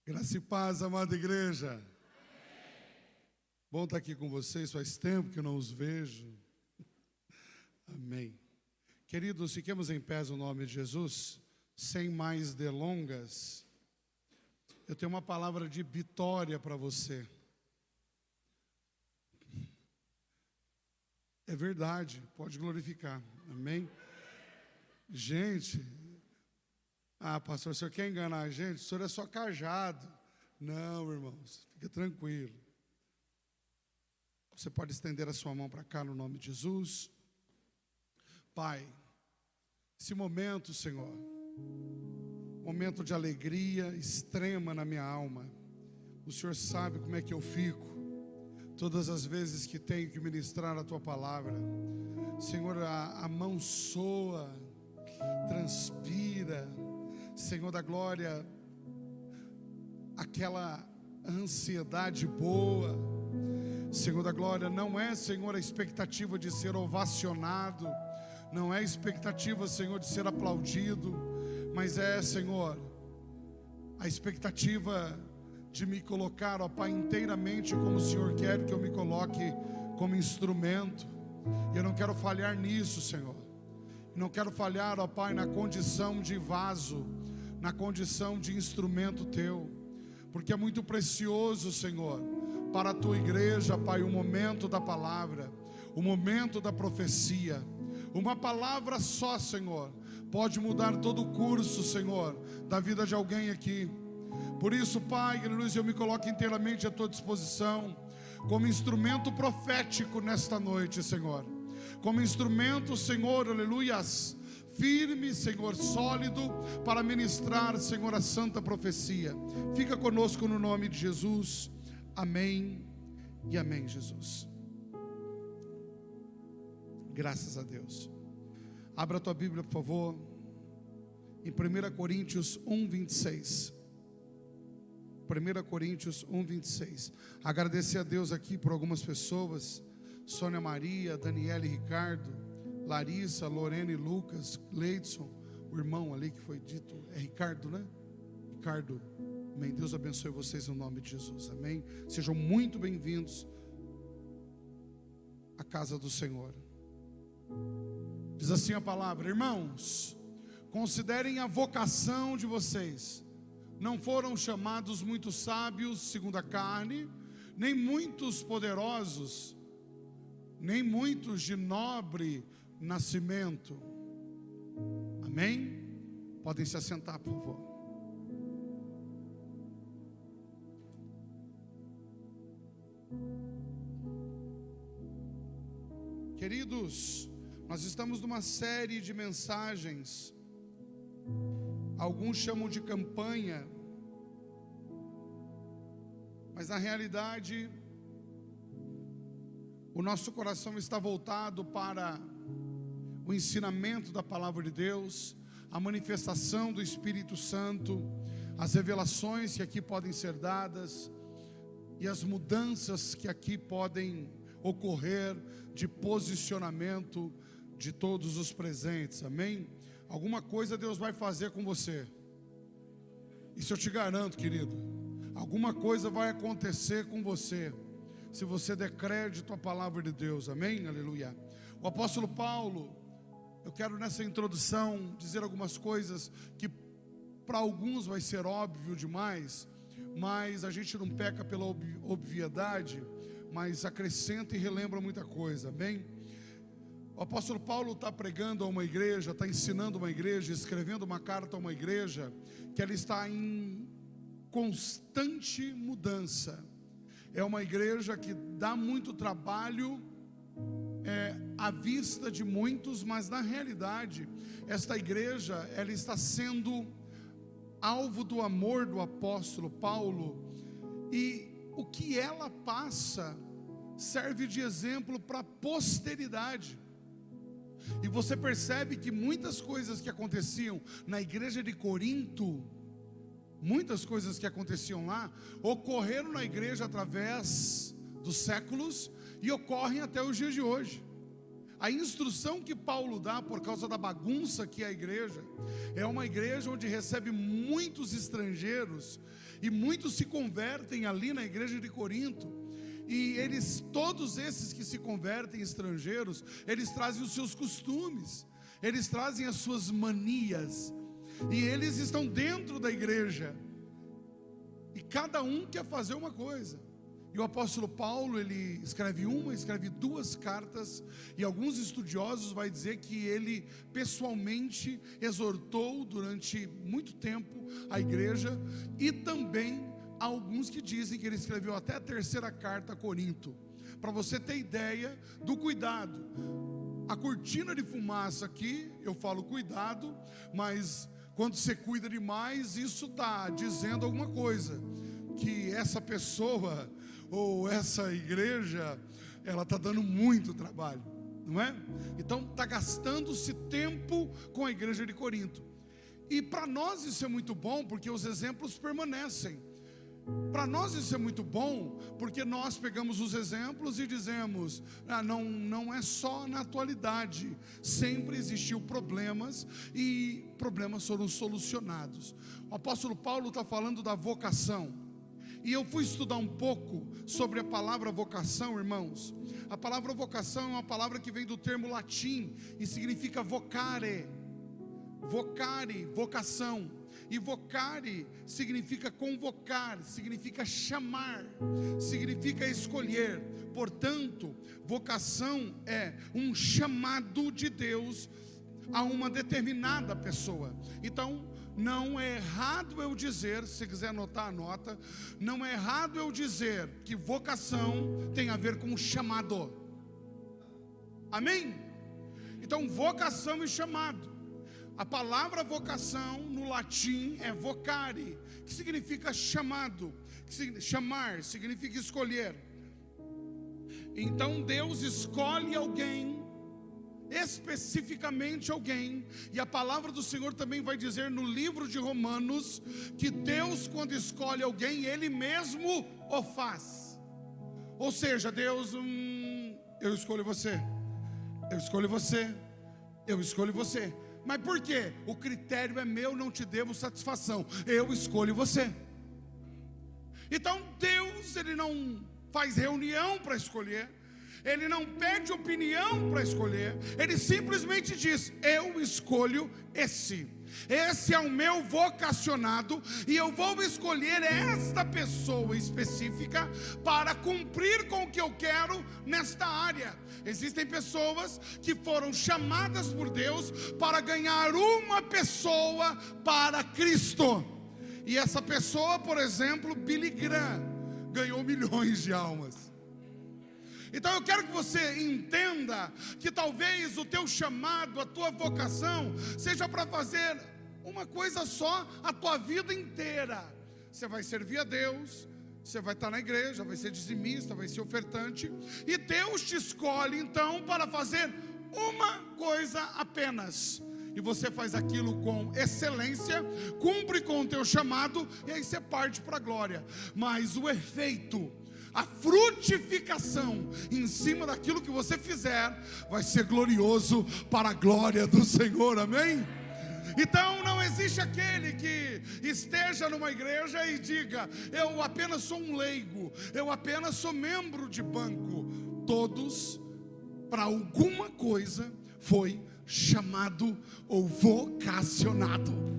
Graça e paz, amada igreja. Amém. Bom estar aqui com vocês, faz tempo que eu não os vejo. Amém. Queridos, fiquemos em pé no nome de Jesus, sem mais delongas. Eu tenho uma palavra de vitória para você. É verdade, pode glorificar. Amém. Gente, pastor, o senhor quer enganar a gente? O senhor é só cajado. Não, irmãos, fica tranquilo. Você pode estender a sua mão para cá no nome de Jesus. Pai, esse momento, Senhor, momento de alegria extrema na minha alma. O Senhor sabe como é que eu fico todas as vezes que tenho que ministrar a Tua palavra. Senhor, a mão soa, transpira. Senhor da glória, aquela ansiedade boa. Senhor da glória, não é, Senhor, a expectativa de ser ovacionado, não é a expectativa, Senhor, de ser aplaudido, mas é, Senhor, a expectativa de me colocar, ó Pai, inteiramente como o Senhor quer que eu me coloque como instrumento. E eu não quero falhar nisso, Senhor. Não quero falhar, ó Pai, na condição de vaso, na condição de instrumento Teu, porque é muito precioso, Senhor, para a Tua igreja, Pai, o momento da palavra, o momento da profecia. Uma palavra só, Senhor, pode mudar todo o curso, Senhor, da vida de alguém aqui. Por isso, Pai, aleluia, eu me coloco inteiramente à Tua disposição, como instrumento profético nesta noite, Senhor. Como instrumento, Senhor, aleluias, firme, Senhor, sólido, para ministrar, Senhor, a santa profecia. Fica conosco no nome de Jesus. Amém e amém, Jesus. Graças a Deus. Abra a tua Bíblia, por favor, em 1 Coríntios 1:26. 1 Coríntios 1:26. Agradecer a Deus aqui por algumas pessoas: Sônia Maria, Daniela e Ricardo, Larissa, Lorena e Lucas, Leidson, o irmão ali que foi dito, é Ricardo, né? Ricardo, amém. Deus abençoe vocês no nome de Jesus, amém. Sejam muito bem-vindos à casa do Senhor. Diz assim a palavra: irmãos, considerem a vocação de vocês. Não foram chamados muitos sábios segundo a carne, nem muitos poderosos, nem muitos de nobre nascimento. Amém? Podem se assentar, por favor. Queridos, nós estamos numa série de mensagens, alguns chamam de campanha, mas na realidade o nosso coração está voltado para o ensinamento da palavra de Deus, a manifestação do Espírito Santo, as revelações que aqui podem ser dadas e as mudanças que aqui podem ocorrer de posicionamento de todos os presentes, amém? Alguma coisa Deus vai fazer com você, isso eu te garanto, querido. Alguma coisa vai acontecer com você, se você der crédito à palavra de Deus, amém? Aleluia. O apóstolo Paulo, eu quero nessa introdução dizer algumas coisas que para alguns vai ser óbvio demais, mas a gente não peca pela obviedade, mas acrescenta e relembra muita coisa, amém? O apóstolo Paulo está pregando a uma igreja, está ensinando uma igreja, escrevendo uma carta a uma igreja, que ela está em constante mudança. É uma igreja que dá muito trabalho à vista de muitos, mas na realidade, esta igreja, ela está sendo alvo do amor do apóstolo Paulo, e o que ela passa serve de exemplo para a posteridade. E você percebe que muitas coisas que aconteciam na igreja de Corinto, muitas coisas que aconteciam lá, ocorreram na igreja através dos séculos e ocorrem até os dias de hoje. A instrução que Paulo dá por causa da bagunça que é a igreja, é uma igreja onde recebe muitos estrangeiros, e muitos se convertem ali na igreja de Corinto, e todos esses que se convertem estrangeiros, eles trazem os seus costumes, eles trazem as suas manias, e eles estão dentro da igreja, e cada um quer fazer uma coisa. E o apóstolo Paulo, ele escreve duas cartas, e alguns estudiosos vão dizer que ele pessoalmente exortou durante muito tempo a igreja, e também há alguns que dizem que ele escreveu até a terceira carta a Corinto, para você ter ideia do cuidado. A cortina de fumaça aqui, eu falo cuidado, mas quando você cuida demais, isso está dizendo alguma coisa, que essa pessoa ou essa igreja, ela está dando muito trabalho, não é? Então está gastando-se tempo com a igreja de Corinto, e para nós isso é muito bom, porque os exemplos permanecem. Para nós isso é muito bom, porque nós pegamos os exemplos e dizemos, não é só na atualidade, sempre existiu problemas, e problemas foram solucionados. O apóstolo Paulo está falando da vocação, e eu fui estudar um pouco sobre a palavra vocação, irmãos. A palavra vocação é uma palavra que vem do termo latim, e significa vocare, vocação. E vocare significa convocar, significa chamar, significa escolher. Portanto, vocação é um chamado de Deus a uma determinada pessoa. Então, não é errado eu dizer, se quiser anotar, anota. Não é errado eu dizer que vocação tem a ver com chamado. Amém? Então, vocação e chamado. A palavra vocação no latim é vocare, que significa chamado, chamar, significa escolher. Então Deus escolhe alguém, especificamente alguém, e a palavra do Senhor também vai dizer no livro de Romanos, que Deus, quando escolhe alguém, Ele mesmo o faz. Ou seja, Deus, eu escolho você, eu escolho você, eu escolho você. Mas por quê? O critério é meu, não te devo satisfação, eu escolho você. Então Deus, Ele não faz reunião para escolher, Ele não pede opinião para escolher, Ele simplesmente diz, eu escolho esse é o meu vocacionado, e eu vou escolher esta pessoa específica para cumprir com o que eu quero nesta área. Existem pessoas que foram chamadas por Deus para ganhar uma pessoa para Cristo, e essa pessoa, por exemplo, Billy Graham, ganhou milhões de almas. Então eu quero que você entenda que talvez o teu chamado, a tua vocação, seja para fazer uma coisa só a tua vida inteira. Você vai servir a Deus, você vai estar na igreja, vai ser dizimista, vai ser ofertante, e Deus te escolhe então para fazer uma coisa apenas, e você faz aquilo com excelência, cumpre com o teu chamado, e aí você parte para a glória. Mas o efeito, a frutificação em cima daquilo que você fizer, vai ser glorioso para a glória do Senhor, amém? Então não existe aquele que esteja numa igreja e diga, eu apenas sou um leigo, eu apenas sou membro de banco. Todos, para alguma coisa, foi chamado ou vocacionado.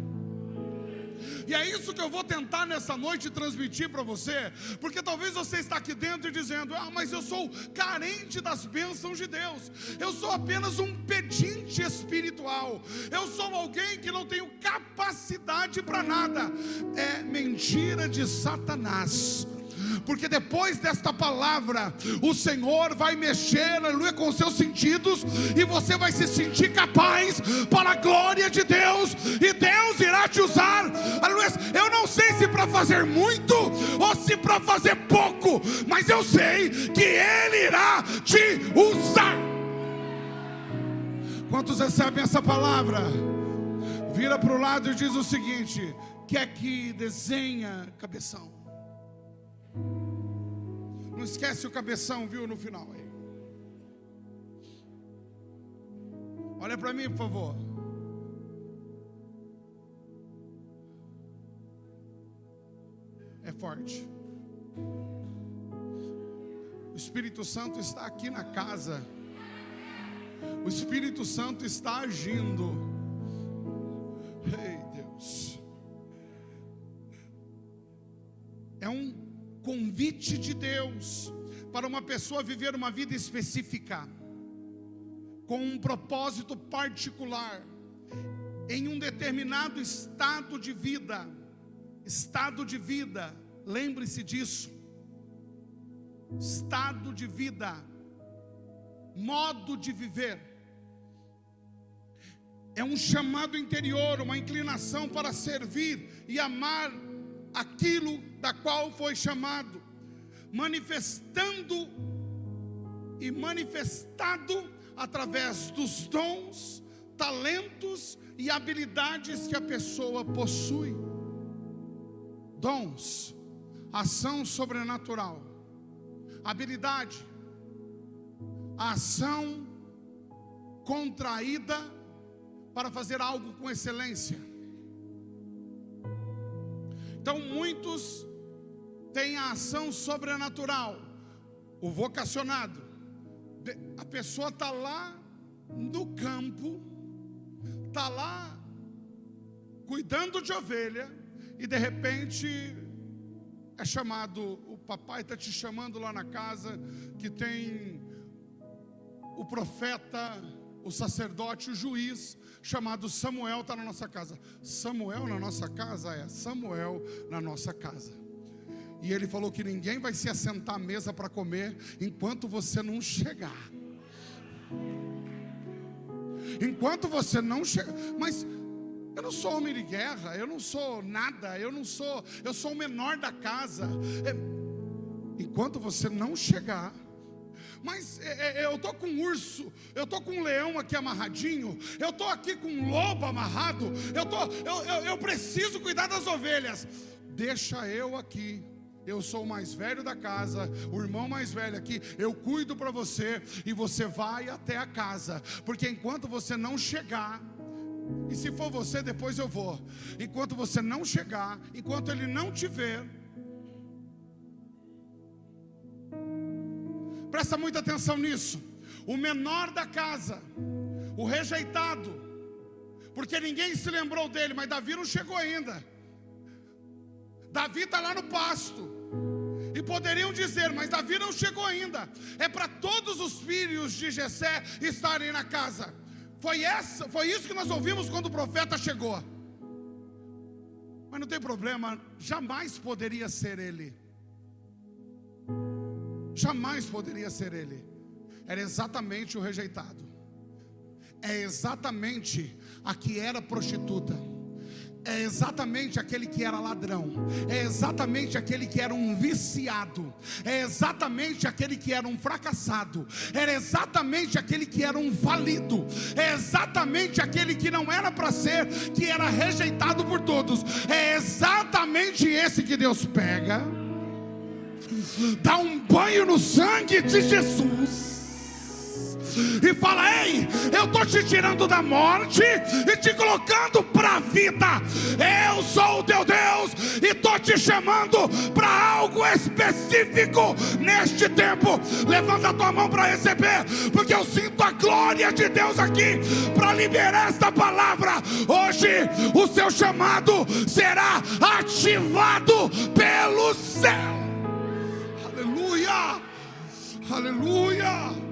E é isso que eu vou tentar nessa noite transmitir para você, porque talvez você está aqui dentro e dizendo, mas eu sou carente das bênçãos de Deus, eu sou apenas um pedinte espiritual, eu sou alguém que não tenho capacidade para nada. É mentira de Satanás, porque depois desta palavra, o Senhor vai mexer, aleluia, com os seus sentidos, e você vai se sentir capaz para a glória de Deus, e Deus irá te usar, aleluia. Eu não sei se para fazer muito, ou se para fazer pouco, mas eu sei que Ele irá te usar. Quantos recebem essa palavra? Vira para o lado e diz o seguinte, quer que desenha cabeção? Não esquece o cabeção, viu, no final aí. Olha para mim, por favor. É forte. O Espírito Santo está aqui na casa. O Espírito Santo está agindo. Ei, Deus. É um convite de Deus para uma pessoa viver uma vida específica, com um propósito particular, em um determinado estado de vida. Estado de vida, lembre-se disso. Estado de vida, modo de viver. É um chamado interior, uma inclinação para servir e amar aquilo da qual foi chamado, manifestando e manifestado através dos dons, talentos e habilidades que a pessoa possui. Dons, ação sobrenatural. Habilidade, ação contraída para fazer algo com excelência. Então muitos têm a ação sobrenatural, o vocacionado. A pessoa está lá no campo, está lá cuidando de ovelha, e de repente é chamado, o papai está te chamando lá na casa, que tem o profeta, o sacerdote, o juiz, chamado Samuel, está na nossa casa. Samuel na nossa casa? É, Samuel na nossa casa. E ele falou que ninguém vai se assentar à mesa para comer enquanto você não chegar. Enquanto você não chegar. Mas eu não sou homem de guerra, eu não sou nada, eu sou o menor da casa. Enquanto você não chegar. Mas eu estou com um urso, eu estou com um leão aqui amarradinho, eu estou aqui com um lobo amarrado, eu preciso cuidar das ovelhas. Deixa eu aqui. Eu sou o mais velho da casa, o irmão mais velho aqui. Eu cuido para você e você vai até a casa, porque enquanto você não chegar, e se for você, depois eu vou. Enquanto você não chegar, enquanto ele não te ver, presta muita atenção nisso. O menor da casa, o rejeitado, porque ninguém se lembrou dele, mas Davi não chegou ainda. Davi está lá no pasto. E poderiam dizer, mas Davi não chegou ainda. É para todos os filhos de Jessé estarem na casa. Foi isso que nós ouvimos quando o profeta chegou. Mas não tem problema, jamais poderia ser ele. Jamais poderia ser ele. Era exatamente o rejeitado. É exatamente a que era prostituta. É exatamente aquele que era ladrão. É exatamente aquele que era um viciado. É exatamente aquele que era um fracassado. Era exatamente aquele que era um falido. É exatamente aquele que não era para ser, que era rejeitado por todos. É exatamente esse que Deus pega, dá um banho no sangue de Jesus e fala: ei, eu estou te tirando da morte e te colocando para a vida. Eu sou o teu Deus e estou te chamando para algo específico neste tempo. Levanta a tua mão para receber, porque eu sinto a glória de Deus aqui para liberar esta palavra. Hoje o seu chamado será ativado pelo céu. Aleluia, aleluia.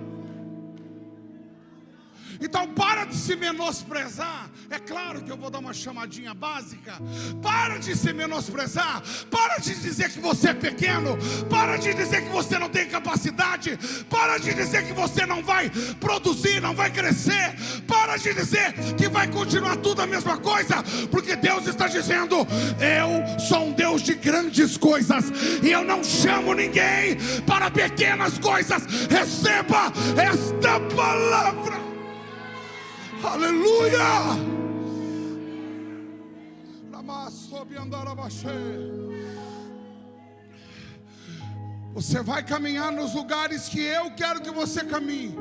Então para de se menosprezar. É claro que eu vou dar uma chamadinha básica. Para de se menosprezar. Para de dizer que você é pequeno. Para de dizer que você não tem capacidade. Para de dizer que você não vai produzir, não vai crescer. Para de dizer que vai continuar tudo a mesma coisa. Porque Deus está dizendo: eu sou um Deus de grandes coisas e eu não chamo ninguém para pequenas coisas. Receba esta palavra. Aleluia! Você vai caminhar nos lugares que eu quero que você caminhe.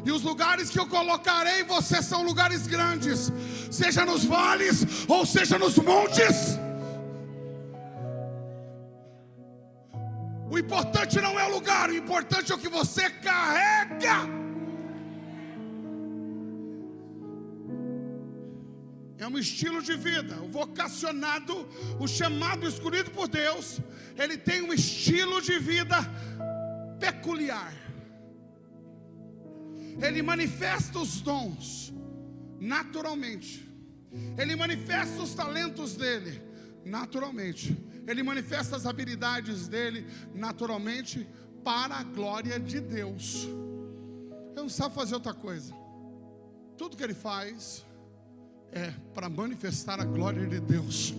E os lugares que eu colocarei você são lugares grandes, seja nos vales ou seja nos montes. O importante não é o lugar, o importante é o que você carrega. É um estilo de vida. O vocacionado, o chamado, escolhido por Deus, ele tem um estilo de vida peculiar. Ele manifesta os dons naturalmente. Ele manifesta os talentos dele naturalmente. Ele manifesta as habilidades dele naturalmente para a glória de Deus. Ele não sabe fazer outra coisa. Tudo que ele faz é para manifestar a glória de Deus.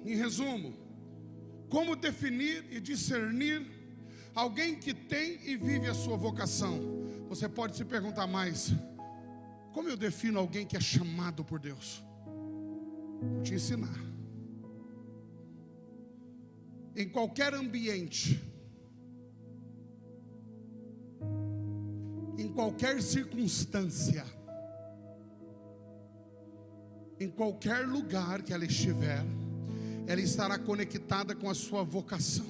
Em resumo, como definir e discernir alguém que tem e vive a sua vocação? Você pode se perguntar mais: como eu defino alguém que é chamado por Deus? Vou te ensinar. Em qualquer ambiente, em qualquer circunstância, em qualquer lugar que ela estiver, ela estará conectada com a sua vocação.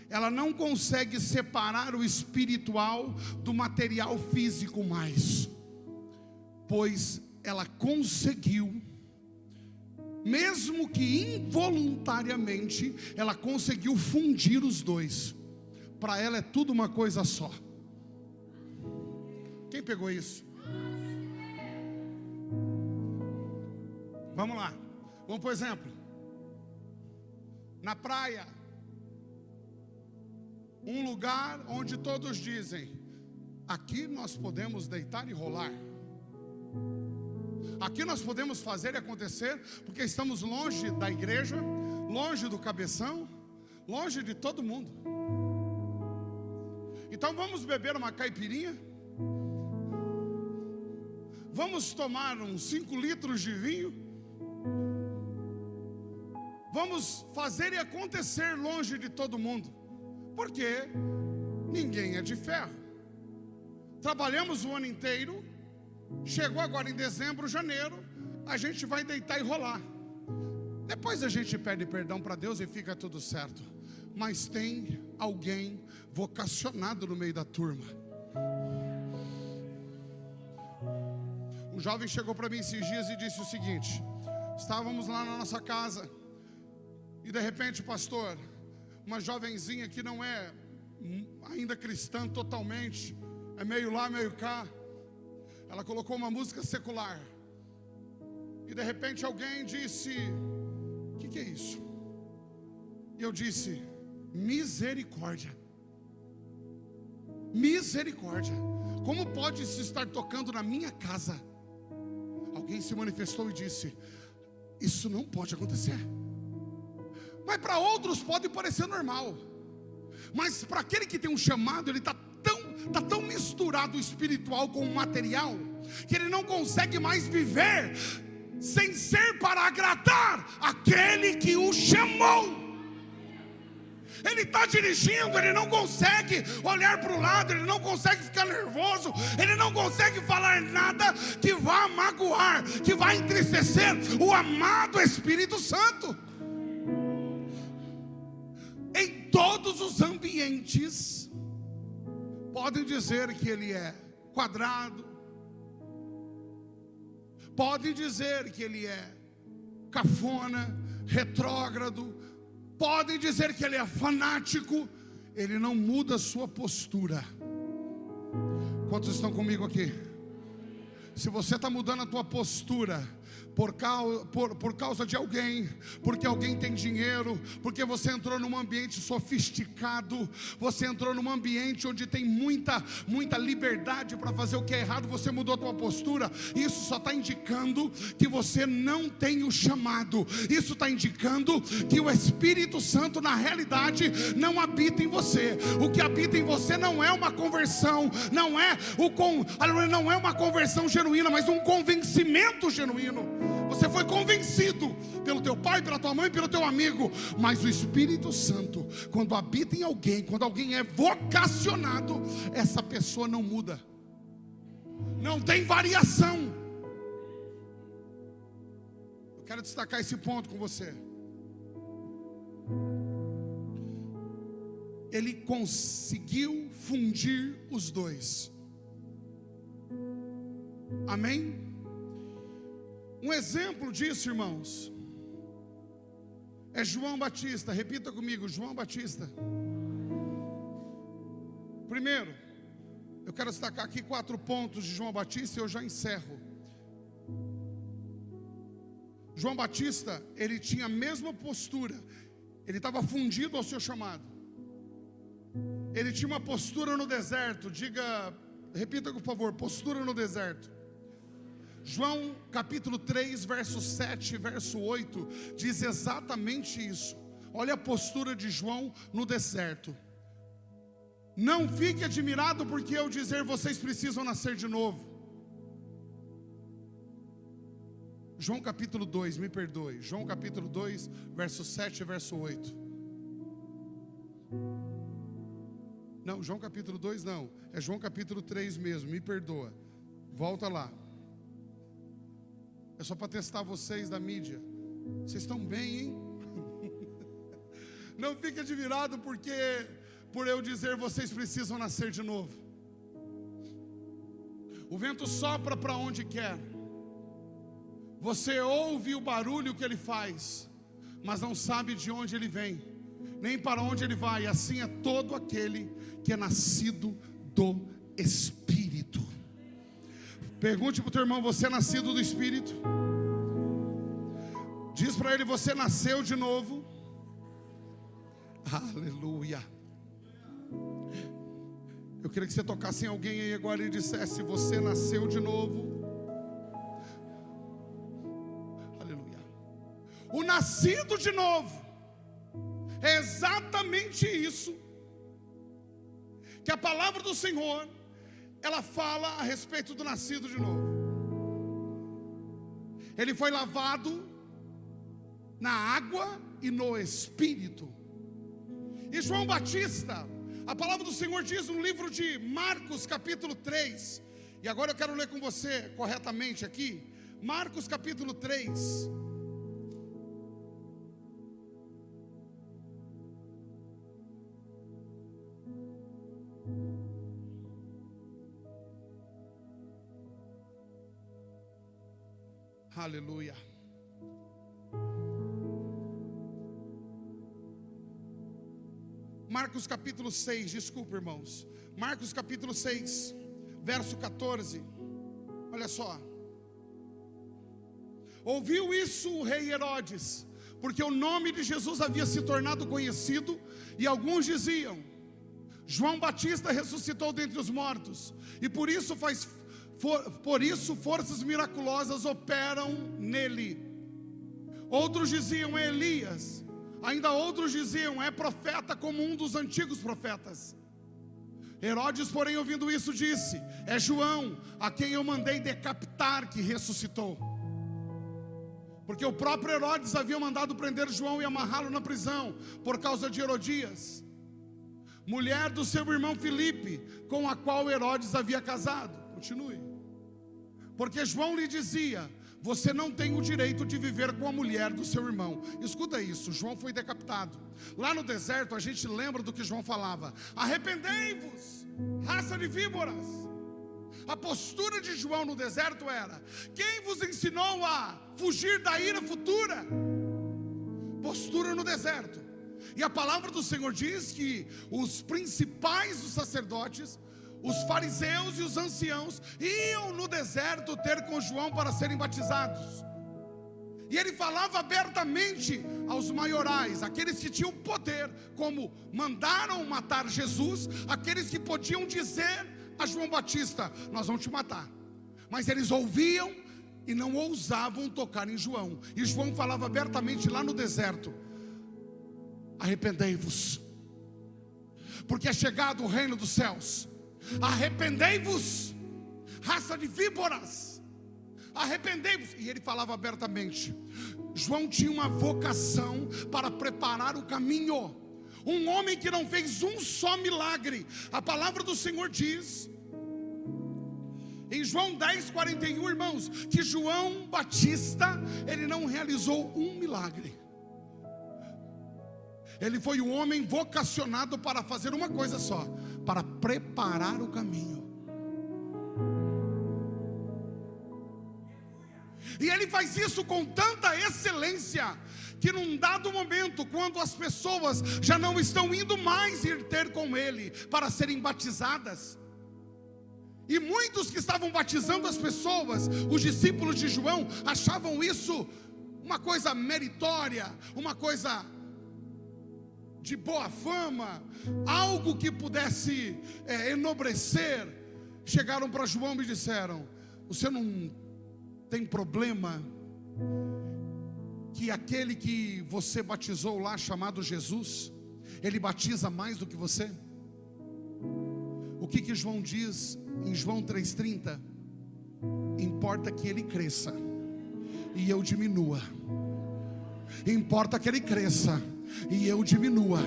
Ela não consegue separar o espiritual do material físico mais, pois ela conseguiu, mesmo que involuntariamente, ela conseguiu fundir os dois. Para ela é tudo uma coisa só. Quem pegou isso? Vamos lá. Vamos por exemplo, na praia, um lugar onde todos dizem: aqui nós podemos deitar e rolar. Aqui nós podemos fazer e acontecer, porque estamos longe da igreja, longe do cabeção, longe de todo mundo. Então vamos beber uma caipirinha, vamos tomar uns 5 litros de vinho, vamos fazer e acontecer longe de todo mundo, porque ninguém é de ferro. Trabalhamos o ano inteiro, chegou agora em dezembro, janeiro, a gente vai deitar e rolar. Depois a gente pede perdão para Deus e fica tudo certo. Mas tem alguém vocacionado no meio da turma. Um jovem chegou para mim esses dias e disse o seguinte: estávamos lá na nossa casa e de repente, pastor, uma jovenzinha que não é ainda cristã totalmente, é meio lá, meio cá, ela colocou uma música secular. E de repente alguém disse: o que é isso? E eu disse: misericórdia. Misericórdia. Como pode se estar tocando na minha casa? Alguém se manifestou e disse: isso não pode acontecer. Mas para outros pode parecer normal. Mas para aquele que tem um chamado, ele está tão misturado o espiritual com o material, que ele não consegue mais viver sem ser para agradar aquele que o chamou. Ele está dirigindo, ele não consegue olhar para o lado, ele não consegue ficar nervoso, ele não consegue falar nada que vá magoar, que vá entristecer o amado Espírito Santo. Em todos os ambientes, podem dizer que ele é quadrado, podem dizer que ele é cafona, retrógrado, podem dizer que ele é fanático, ele não muda a sua postura. Quantos estão comigo aqui? Se você está mudando a tua postura por causa de alguém, porque alguém tem dinheiro, porque você entrou num ambiente sofisticado, você entrou num ambiente onde tem muita liberdade para fazer o que é errado, você mudou a tua postura, isso só está indicando que você não tem o chamado. Isso está indicando que o Espírito Santo na realidade não habita em você. O que habita em você não é uma conversão, não é uma conversão genuína, mas um convencimento genuíno. Você foi convencido pelo teu pai, pela tua mãe, pelo teu amigo. Mas o Espírito Santo, quando habita em alguém, quando alguém é vocacionado, essa pessoa não muda. Não tem variação. Eu quero destacar esse ponto com você. Ele conseguiu fundir os dois. Amém? Um exemplo disso, irmãos, é João Batista. Repita comigo, João Batista. Primeiro, eu quero destacar aqui 4 pontos de João Batista e eu já encerro. João Batista, ele tinha a mesma postura. Ele estava fundido ao seu chamado. Ele tinha uma postura no deserto. Diga, repita por favor, postura no deserto. João capítulo 3, verso 7, verso 8, diz exatamente isso. Olha a postura de João no deserto. Não fique admirado porque eu dizer vocês precisam nascer de novo. João capítulo 2, me perdoe. João capítulo 2, verso 7 e verso 8. Não, João capítulo 2 não. É João capítulo 3 mesmo, me perdoa. Volta lá. É só para testar vocês da mídia. Vocês estão bem, hein? Não fique admirado porque, por eu dizer, vocês precisam nascer de novo. O vento sopra para onde quer. Você ouve o barulho que ele faz, mas não sabe de onde ele vem, nem para onde ele vai. Assim é todo aquele que é nascido do Espírito. Pergunte para o teu irmão: você é nascido do Espírito? Diz para ele: você nasceu de novo. Aleluia. Eu queria que você tocasse em alguém aí agora e dissesse: você nasceu de novo. Aleluia. O nascido de novo é exatamente isso que a palavra do Senhor, ela fala a respeito do nascido de novo. Ele foi lavado na água e no Espírito. E João Batista, a palavra do Senhor diz no livro de Marcos capítulo 3, e agora eu quero ler com você corretamente aqui, Marcos capítulo 3. Aleluia. Marcos capítulo 6, desculpa irmãos. Marcos capítulo 6, verso 14. Olha só. Ouviu isso o rei Herodes, porque o nome de Jesus havia se tornado conhecido, e alguns diziam: João Batista ressuscitou dentre os mortos, e por isso forças miraculosas operam nele. Outros diziam: é Elias. Ainda outros diziam: é profeta, como um dos antigos profetas. Herodes, porém, ouvindo isso, disse: é João, a quem eu mandei decapitar, que ressuscitou. Porque o próprio Herodes havia mandado prender João e amarrá-lo na prisão, por causa de Herodias, mulher do seu irmão Filipe, com a qual Herodes havia casado. Continue. Porque João lhe dizia: você não tem o direito de viver com a mulher do seu irmão. Escuta isso, João foi decapitado. Lá no deserto a gente lembra do que João falava: arrependei-vos, raça de víboras. A postura de João no deserto era: quem vos ensinou a fugir da ira futura? Postura no deserto. E a palavra do Senhor diz que os principais dos sacerdotes, os fariseus e os anciãos iam no deserto ter com João para serem batizados. E ele falava abertamente aos maiorais, aqueles que tinham poder, como mandaram matar Jesus, aqueles que podiam dizer a João Batista: nós vamos te matar. Mas eles ouviam e não ousavam tocar em João. E João falava abertamente lá no deserto: arrependei-vos, porque é chegado o reino dos céus. Arrependei-vos, raça de víboras. arrependei-vos. E ele falava abertamente. João tinha uma vocação para preparar o caminho. Um homem que não fez um só milagre. A palavra do Senhor diz em João 10:41, irmãos, que João Batista, ele não realizou um milagre. Ele foi um homem vocacionado para fazer uma coisa só: para preparar o caminho. E ele faz isso com tanta excelência, que num dado momento, quando as pessoas já não estão indo mais ir ter com ele para serem batizadas, e muitos que estavam batizando as pessoas, os discípulos de João, achavam isso uma coisa meritória, uma coisa de boa fama, algo que pudesse enobrecer. Chegaram para João e disseram: você não tem problema que aquele que você batizou lá, chamado Jesus, ele batiza mais do que você? O que João diz em João 3,30? Importa que ele cresça e eu diminua. Importa que ele cresça e eu diminua.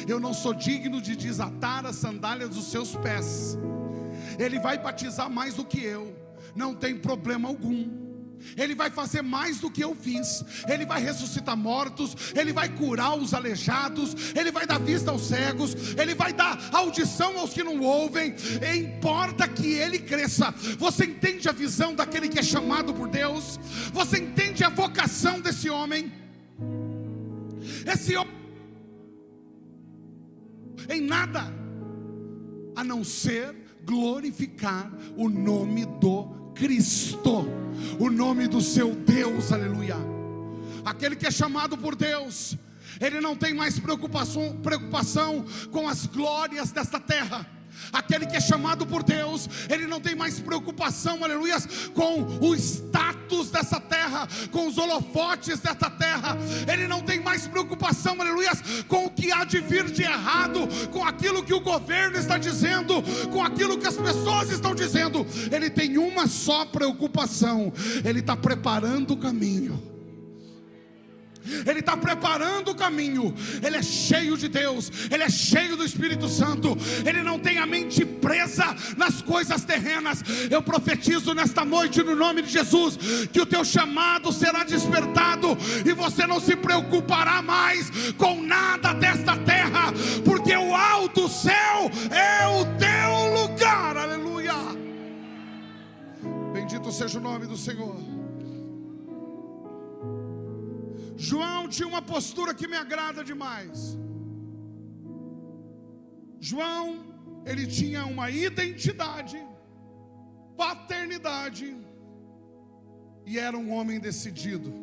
Eu não sou digno de desatar as sandálias dos seus pés. Ele vai batizar mais do que eu, não tem problema algum. Ele vai fazer mais do que eu fiz. Ele vai ressuscitar mortos, ele vai curar os aleijados, ele vai dar vista aos cegos, ele vai dar audição aos que não ouvem. Importa que ele cresça. Você entende a visão daquele que é chamado por Deus? Você entende a vocação desse homem? Esse homem em nada a não ser glorificar o nome do Cristo, o nome do seu Deus, aleluia. Aquele que é chamado por Deus, ele não tem mais preocupação com as glórias desta terra. Aquele que é chamado por Deus, ele não tem mais preocupação, aleluia, com o status dessa terra, com os holofotes dessa terra. Ele não tem mais preocupação, aleluia, com o que há de vir de errado, com aquilo que o governo está dizendo, com aquilo que as pessoas estão dizendo. Ele tem uma só preocupação: ele está preparando o caminho. Ele está preparando o caminho. Ele é cheio de Deus, ele é cheio do Espírito Santo. Ele não tem a mente presa nas coisas terrenas. Eu profetizo nesta noite, no nome de Jesus, que o teu chamado será despertado, e você não se preocupará mais com nada desta terra, porque o alto céu é o teu lugar, aleluia. Bendito seja o nome do Senhor. João tinha uma postura que me agrada demais. João, ele tinha uma identidade, paternidade, e era um homem decidido.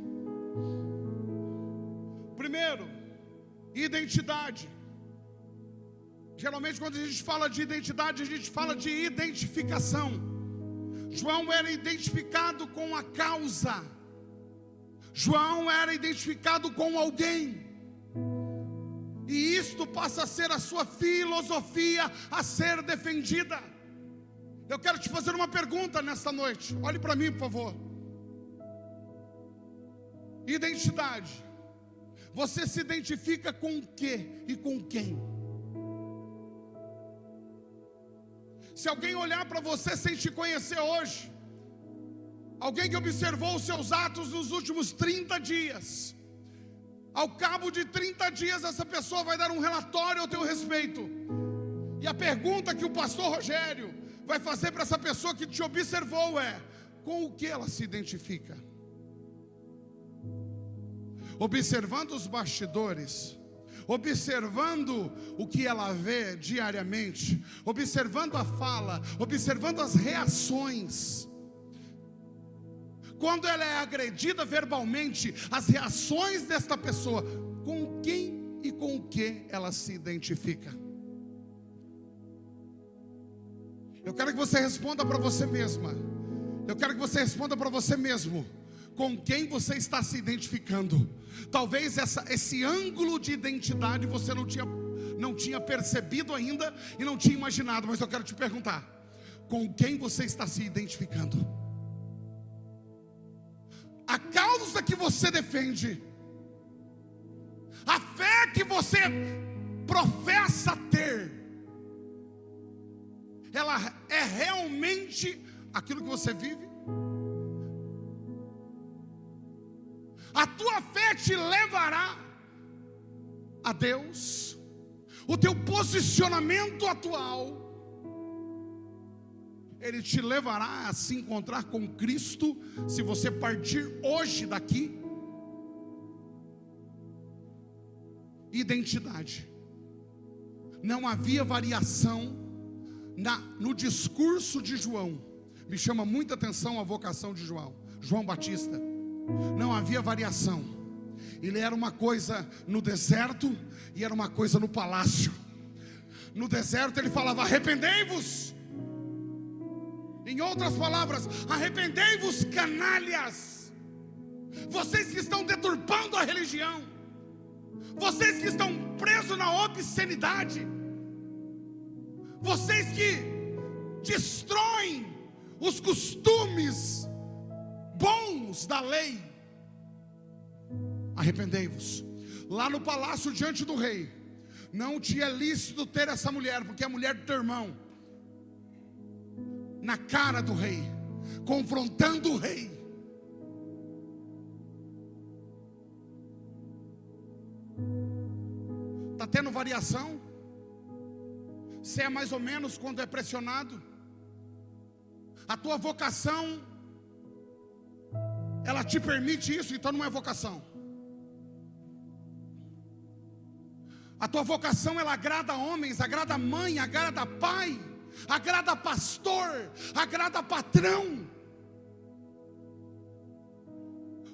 Primeiro, identidade. Geralmente quando a gente fala de identidade, a gente fala de identificação. João era identificado com a causa. João era identificado com alguém, e isto passa a ser a sua filosofia a ser defendida. Eu quero te fazer uma pergunta nesta noite. Olhe para mim, por favor. Identidade. Você se identifica com o quê e com quem? Se alguém olhar para você sem te conhecer hoje, alguém que observou os seus atos nos últimos 30 dias, ao cabo de 30 dias essa pessoa vai dar um relatório ao teu respeito. E a pergunta que o pastor Rogério vai fazer para essa pessoa que te observou é: com o que ela se identifica? Observando os bastidores, observando o que ela vê diariamente, observando a fala, observando as reações. Quando ela é agredida verbalmente, as reações desta pessoa, com quem e com o que ela se identifica? Eu quero que você responda para você mesma. Eu quero que você responda para você mesmo. Com quem você está se identificando? Talvez esse ângulo de identidade você não tinha percebido ainda e não tinha imaginado, mas eu quero te perguntar: com quem você está se identificando? causa que você defende, a fé que você professa ter, ela é realmente aquilo que você vive? A tua fé te levará a Deus? O teu posicionamento atual, ele te levará a se encontrar com Cristo, se você partir hoje daqui? Identidade. Não havia variação no discurso de João. Me chama muita atenção a vocação de João Batista. Não havia variação. Ele era uma coisa no deserto e era uma coisa no palácio. No deserto ele falava: arrependei-vos. Em outras palavras, arrependei-vos, canalhas, vocês que estão deturpando a religião, vocês que estão presos na obscenidade, vocês que destroem os costumes bons da lei, arrependei-vos. Lá no palácio diante do rei, não tinha lícito ter essa mulher, porque é a mulher do teu irmão, na cara do rei, confrontando o rei. Está tendo variação? Você é mais ou menos quando é pressionado? A tua vocação, ela te permite isso, então não é vocação. A tua vocação, ela agrada homens, agrada mãe, agrada pai, agrada pastor, agrada patrão.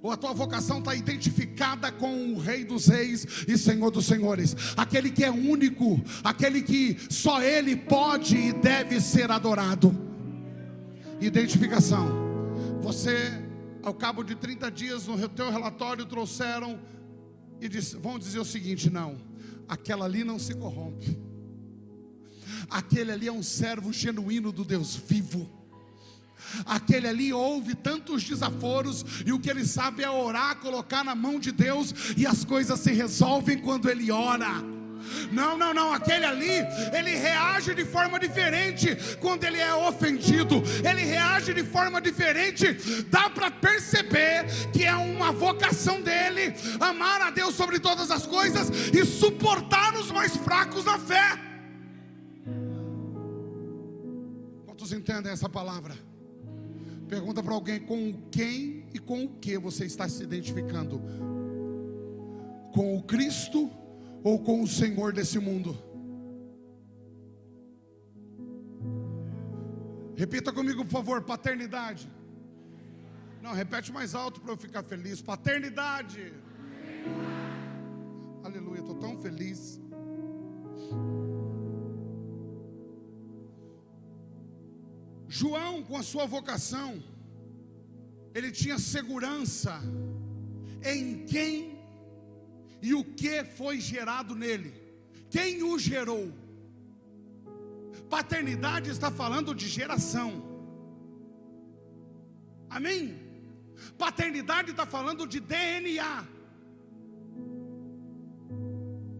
Ou a tua vocação está identificada com o Rei dos Reis e Senhor dos Senhores, aquele que é único, aquele que só Ele pode e deve ser adorado. Identificação. Você, ao cabo de 30 dias, no teu relatório trouxeram e vão dizer o seguinte: não, aquela ali não se corrompe, aquele ali é um servo genuíno do Deus vivo, aquele ali ouve tantos desaforos e o que ele sabe é orar, colocar na mão de Deus, e as coisas se resolvem quando ele ora. Não, aquele ali, ele reage de forma diferente quando ele é ofendido, ele reage de forma diferente. Dá para perceber que é uma vocação dele, amar a Deus sobre todas as coisas e suportar os mais fracos na fé. Quantos entendem essa palavra? Pergunta para alguém: com quem e com o que você está se identificando? Com o Cristo ou com o Senhor desse mundo? Repita comigo, por favor: paternidade. Não, repete mais alto para eu ficar feliz. Paternidade. Aleluia, estou tão feliz. João, com a sua vocação, ele tinha segurança em quem e o que foi gerado nele. Quem o gerou? Paternidade está falando de geração. Amém? Paternidade está falando de DNA.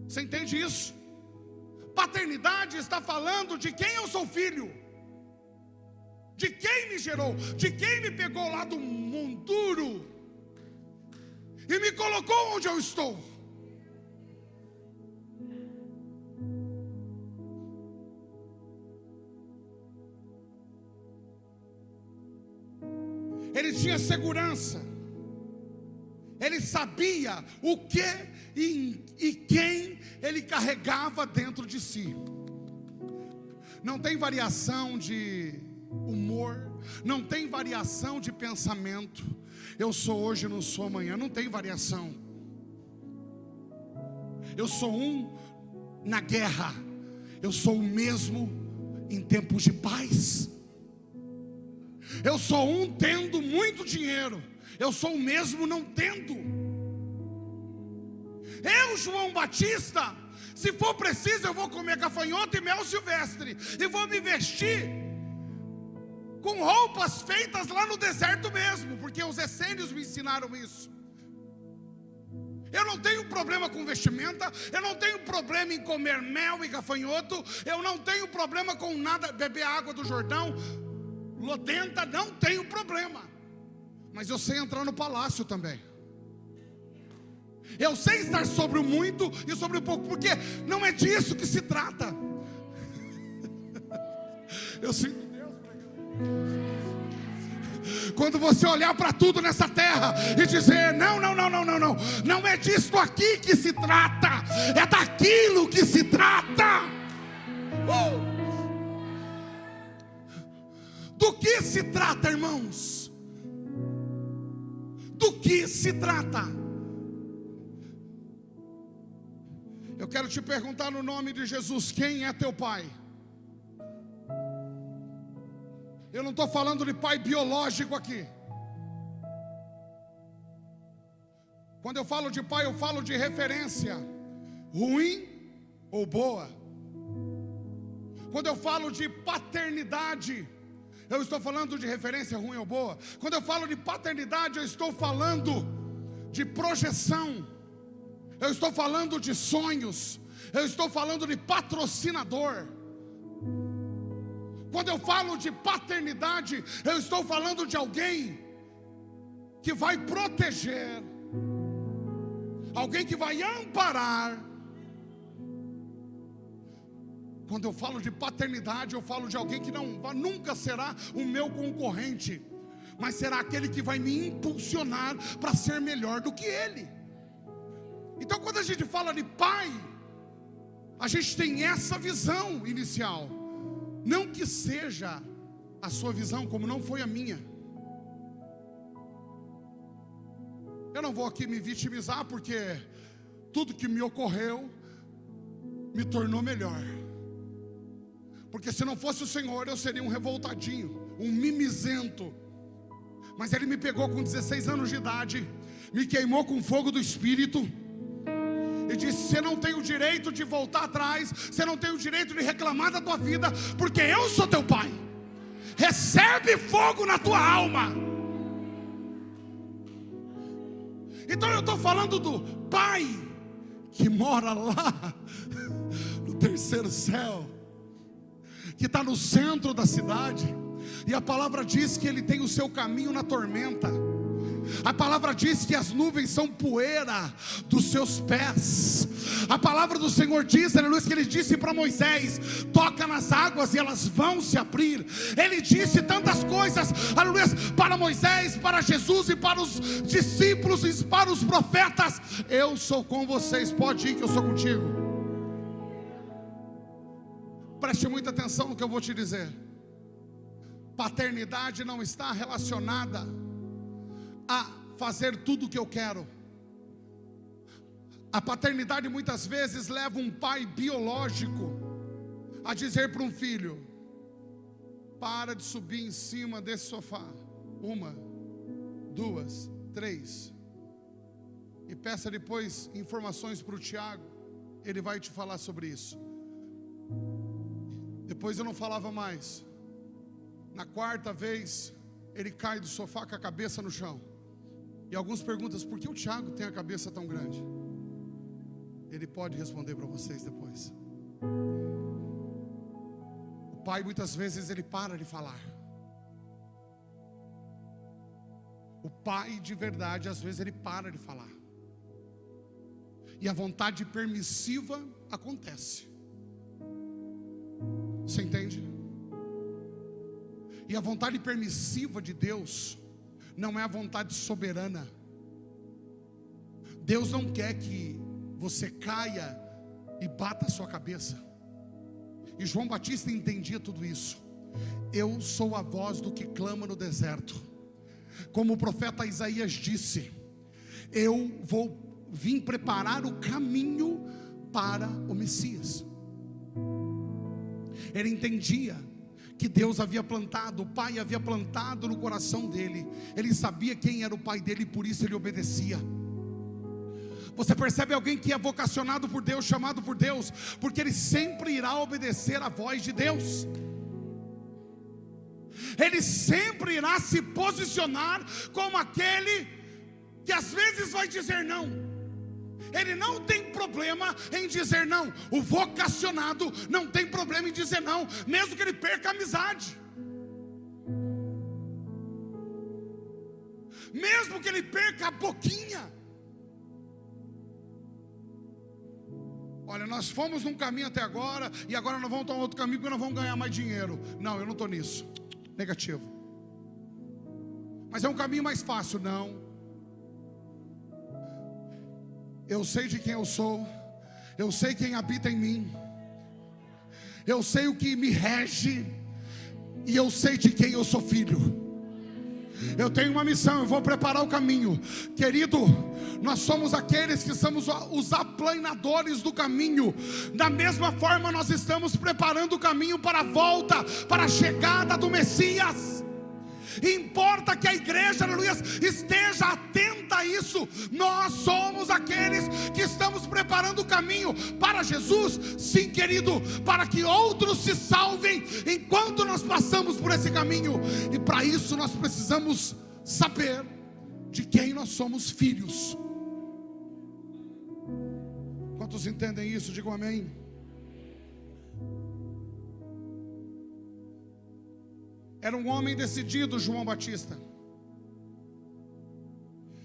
Você entende isso? Paternidade está falando de quem eu sou filho, de quem me gerou, de quem me pegou lá do monturo e me colocou onde eu estou. Ele tinha segurança, ele sabia o que e quem ele carregava dentro de si. Não tem variação de humor, não tem variação de pensamento. Eu sou hoje, não sou amanhã, não tem variação. Eu sou um na guerra, eu sou o mesmo em tempos de paz. Eu sou um tendo muito dinheiro, eu sou o mesmo não tendo. Eu, João Batista, se for preciso, eu vou comer gafanhoto e mel silvestre, e vou me vestir com roupas feitas lá no deserto mesmo, porque os essênios me ensinaram isso. Eu não tenho problema com vestimenta, eu não tenho problema em comer mel e gafanhoto, eu não tenho problema com nada, beber água do Jordão, lodenta, não tenho problema. Mas eu sei entrar no palácio também. Eu sei estar sobre o muito e sobre o pouco, porque não é disso que se trata. Eu sinto Deus pregando. Quando você olhar para tudo nessa terra e dizer: não é disso aqui que se trata, é daquilo que se trata. Do que se trata, irmãos? Do que se trata? Eu quero te perguntar no nome de Jesus: quem é teu pai? Eu não estou falando de pai biológico aqui. Quando eu falo de pai, eu falo de referência, ruim ou boa. Quando eu falo de paternidade, eu estou falando de referência ruim ou boa. Quando eu falo de paternidade, eu estou falando de projeção. Eu estou falando de sonhos. Eu estou falando de patrocinador. Quando eu falo de paternidade, eu estou falando de alguém que vai proteger, alguém que vai amparar. Quando eu falo de paternidade, eu falo de alguém que nunca será o meu concorrente, mas será aquele que vai me impulsionar para ser melhor do que ele. Então, quando a gente fala de pai, a gente tem essa visão inicial. Não que seja a sua visão, como não foi a minha. Eu não vou aqui me vitimizar, porque tudo que me ocorreu me tornou melhor. Porque se não fosse o Senhor, eu seria um revoltadinho, um mimizento. Mas Ele me pegou com 16 anos de idade, me queimou com fogo do Espírito e disse: você não tem o direito de voltar atrás, você não tem o direito de reclamar da tua vida, porque eu sou teu pai. Recebe fogo na tua alma. Então eu estou falando do pai que mora lá no terceiro céu, que está no centro da cidade, e a palavra diz que ele tem o seu caminho na tormenta. A palavra diz que as nuvens são poeira dos seus pés. A palavra do Senhor diz, aleluia, que Ele disse para Moisés: toca nas águas e elas vão se abrir. Ele disse tantas coisas, aleluia, para Moisés, para Jesus e para os discípulos e para os profetas: eu sou com vocês, pode ir que eu sou contigo. Preste muita atenção no que eu vou te dizer. Paternidade não está relacionada a fazer tudo o que eu quero. A paternidade muitas vezes leva um pai biológico a dizer para um filho: para de subir em cima desse sofá, 1, 2, 3, e peça depois informações para o Tiago, ele vai te falar sobre isso. Depois eu não falava mais. Na 4ª vez, ele cai do sofá com a cabeça no chão. E alguns perguntam: por que o Tiago tem a cabeça tão grande? Ele pode responder para vocês depois. O pai muitas vezes ele para de falar. O pai de verdade às vezes ele para de falar. E a vontade permissiva acontece. Você entende? E a vontade permissiva de Deus não é a vontade soberana. Deus não quer que você caia e bata a sua cabeça. E João Batista entendia tudo isso. Eu sou a voz do que clama no deserto. Como o profeta Isaías disse: eu vim preparar o caminho para o Messias. Ele entendia que Deus havia plantado, o pai havia plantado no coração dele. Ele sabia quem era o pai dele e por isso ele obedecia. Você percebe alguém que é vocacionado por Deus, chamado por Deus, porque ele sempre irá obedecer à voz de Deus. Ele sempre irá se posicionar como aquele que às vezes vai dizer não, Ele não tem problema em dizer não. O vocacionado não tem problema em dizer não, mesmo que ele perca a amizade, mesmo que ele perca a boquinha. Olha, nós fomos num caminho até agora, e agora nós vamos tomar outro caminho porque nós vamos ganhar mais dinheiro. Não, eu não estou nisso. Negativo. Mas é um caminho mais fácil. Não. Eu sei de quem eu sou. Eu sei quem habita em mim. Eu sei o que me rege. E eu sei de quem eu sou filho. Eu tenho uma missão, eu vou preparar o caminho. Querido, nós somos aqueles que somos os aplanadores do caminho. Da mesma forma nós estamos preparando o caminho para a volta, para a chegada do Messias. Importa que a igreja, aleluia, esteja atenta a isso. Nós somos aqueles que estamos preparando o caminho para Jesus. Sim, querido, para que outros se salvem enquanto nós passamos por esse caminho. E para isso nós precisamos saber de quem nós somos filhos. Quantos entendem isso? Digam amém. Era um homem decidido, João Batista.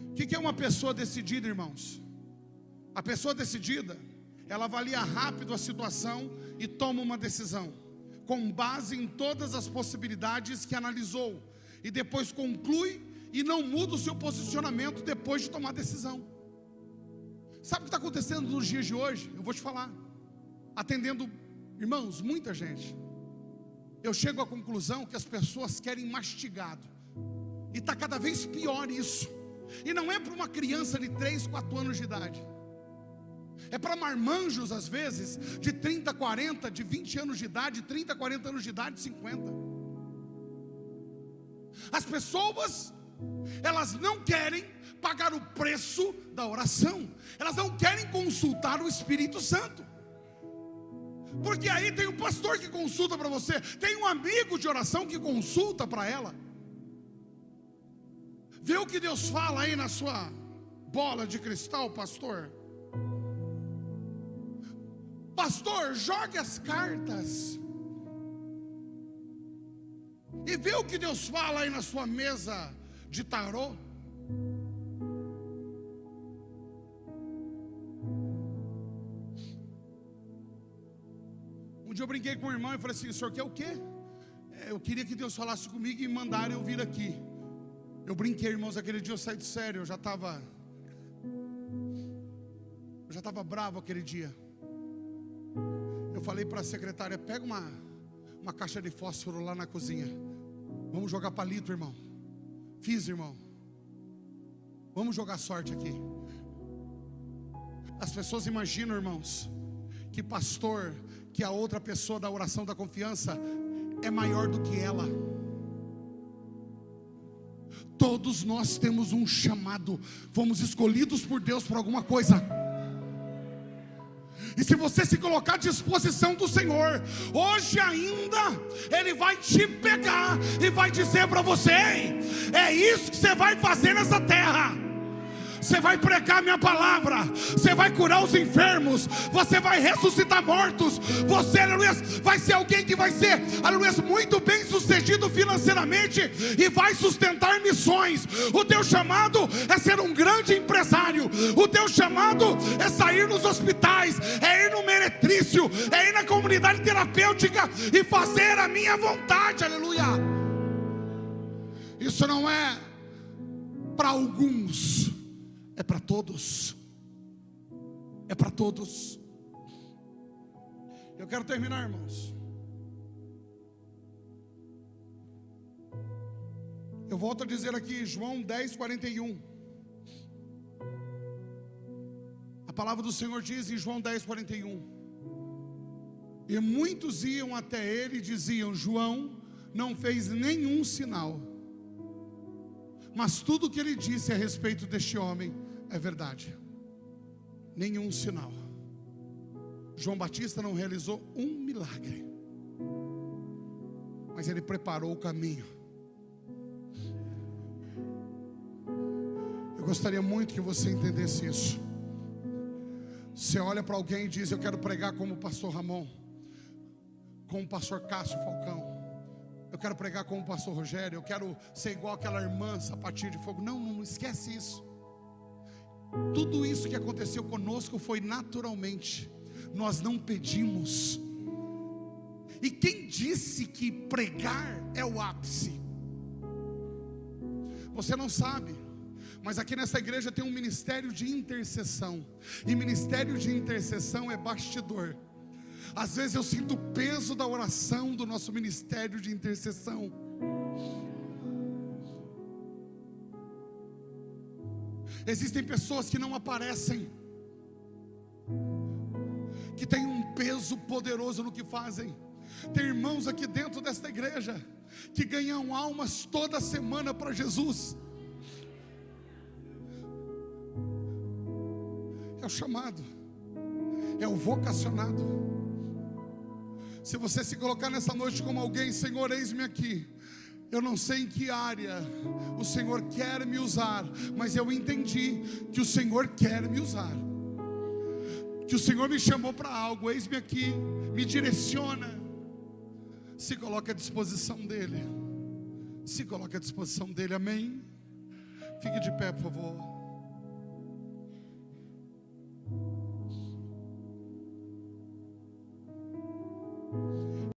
O que é uma pessoa decidida, irmãos? A pessoa decidida, ela avalia rápido a situação e toma uma decisão, com base em todas as possibilidades que analisou, e depois conclui e não muda o seu posicionamento depois de tomar a decisão. Sabe o que está acontecendo nos dias de hoje? Eu vou te falar. Atendendo, irmãos, muita gente, eu chego à conclusão que as pessoas querem mastigado. E está cada vez pior isso. E não é para uma criança de 3, 4 anos de idade. É para marmanjos às vezes, de 30, 40, de 20 anos de idade, 30, 40 anos de idade, 50. As pessoas, elas não querem pagar o preço da oração. Elas não querem consultar o Espírito Santo. Porque aí tem um pastor que consulta para você, tem um amigo de oração que consulta para ela. Vê o que Deus fala aí na sua bola de cristal, pastor. Pastor, jogue as cartas e vê o que Deus fala aí na sua mesa de tarô. Um dia eu brinquei com o irmão e falei assim: o senhor quer o quê? Eu queria que Deus falasse comigo e mandaram eu vir aqui. Eu brinquei, irmãos, aquele dia eu saí de sério. Eu já estava bravo aquele dia. Eu falei para a secretária: pega uma caixa de fósforo lá na cozinha. Vamos jogar palito, irmão. Fiz, irmão. Vamos jogar sorte aqui. As pessoas imaginam, irmãos, que pastor, que a outra pessoa da oração da confiança é maior do que ela. Todos nós temos um chamado. Fomos escolhidos por Deus por alguma coisa. E se você se colocar à disposição do Senhor, hoje ainda Ele vai te pegar e vai dizer para você: ei, é isso que você vai fazer nessa terra. Você vai pregar a minha palavra, você vai curar os enfermos, você vai ressuscitar mortos, você, aleluia, vai ser alguém que vai ser, aleluia, muito bem sucedido financeiramente e vai sustentar missões. O teu chamado é ser um grande empresário. O teu chamado é sair nos hospitais, é ir no meretrício, é ir na comunidade terapêutica e fazer a minha vontade, aleluia. Isso não é para alguns, é para todos. É para todos. Eu quero terminar, irmãos. Eu volto a dizer aqui, João 10, 41. A palavra do Senhor diz em João 10, 41. E muitos iam até ele e diziam: João não fez nenhum sinal, mas tudo que ele disse a respeito deste homem é verdade. Nenhum sinal. João Batista não realizou um milagre, mas ele preparou o caminho. Eu gostaria muito que você entendesse isso. Você olha para alguém e diz: eu quero pregar como o pastor Ramon, como o pastor Cássio Falcão, eu quero pregar como o pastor Rogério, eu quero ser igual aquela irmã Sapatinho de Fogo. Não, não esquece isso. Tudo isso que aconteceu conosco foi naturalmente, nós não pedimos. E quem disse que pregar é o ápice? Você não sabe, mas aqui nessa igreja tem um ministério de intercessão. E ministério de intercessão é bastidor. Às vezes eu sinto o peso da oração do nosso ministério de intercessão. Existem pessoas que não aparecem, que têm um peso poderoso no que fazem. Tem irmãos aqui dentro desta igreja que ganham almas toda semana para Jesus. É o chamado, é o vocacionado. Se você se colocar nessa noite como alguém: Senhor, eis-me aqui, eu não sei em que área o Senhor quer me usar, mas eu entendi que o Senhor quer me usar, que o Senhor me chamou para algo. Eis-me aqui, me direciona. Se coloque à disposição dEle. Se coloque à disposição dEle, amém? Fique de pé, por favor.